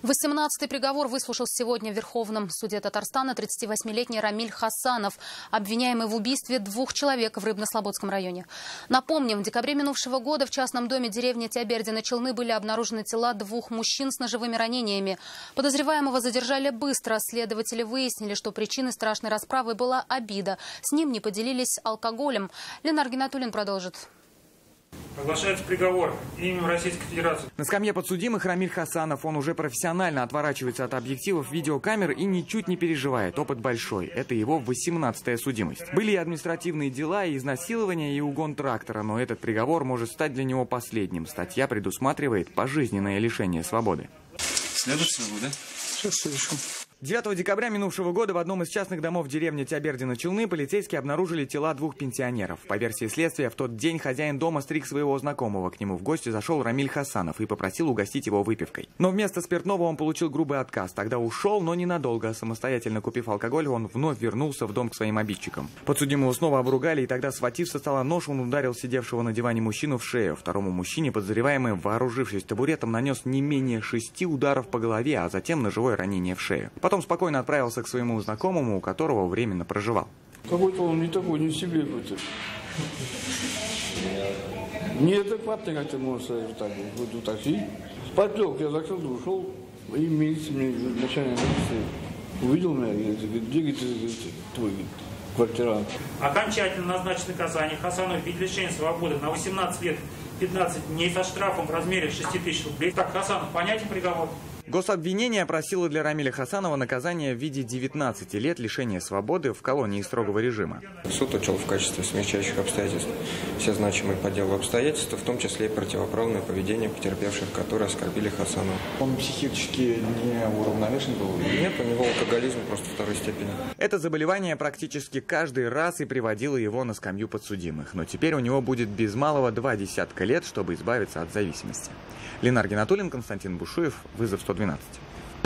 18-й приговор выслушал сегодня в Верховном суде Татарстана 38-летний Рамиль Хасанов, обвиняемый в убийстве 2 человек в Рыбно-Слободском районе. Напомним, в декабре минувшего года в частном доме деревни Тябердино-Челны были обнаружены тела 2 мужчин с ножевыми ранениями. Подозреваемого задержали быстро. Следователи выяснили, что причиной страшной расправы была обида. С ним не поделились алкоголем. Ленар Гинатуллин продолжит. Оглашается приговор именем Российской Федерации. На скамье подсудимых Рамиль Хасанов. Он уже профессионально отворачивается от объективов видеокамер и ничуть не переживает. Опыт большой. Это его 18-я судимость. Были и административные дела, и изнасилование, и угон трактора. Но этот приговор может стать для него последним. Статья предусматривает пожизненное лишение свободы. Следующего, да? Сейчас решу. 9 декабря минувшего года в одном из частных домов деревни Тябердино-Челны полицейские обнаружили тела 2 пенсионеров. По версии следствия, в тот день хозяин дома стриг своего знакомого. К нему в гости зашел Рамиль Хасанов и попросил угостить его выпивкой. Но вместо спиртного он получил грубый отказ. Тогда ушел, но ненадолго. Самостоятельно купив алкоголь, он вновь вернулся в дом к своим обидчикам. Подсудимого снова обругали, и тогда, схватив со стола нож, он ударил сидевшего на диване мужчину в шею. Второму мужчине подозреваемый, вооружившись табуретом, нанес не менее 6 ударов по голове, а затем ножевое ранение в шею. Потом спокойно отправился к своему знакомому, у которого временно проживал. Какой-то он не такой, не в себе какой-то. Неадекватный, как ты можешь сказать, так, в такси. Спать лег, я закрыл, ушел, и милиция мне, начальник милиции, увидел меня, и говорит, где твой квартирант. Окончательно назначено наказание Хасанову в виде лишения свободы на 18 лет 15 дней со штрафом в размере 6 тысяч рублей. Так, Хасанов, понятен приговор? Гособвинение просило для Рамиля Хасанова наказание в виде 19 лет лишения свободы в колонии строгого режима. Суд учел в качестве смягчающих обстоятельств все значимые по делу обстоятельства, в том числе и противоправное поведение потерпевших, которые оскорбили Хасанова. Он психически не уравновешен был? Нет, у него алкоголизм просто 2-й степени. Это заболевание практически каждый раз и приводило его на скамью подсудимых. Но теперь у него будет без малого 20 лет, чтобы избавиться от зависимости. Ленар Гинатуллин, Константин Бушуев, вызов 112.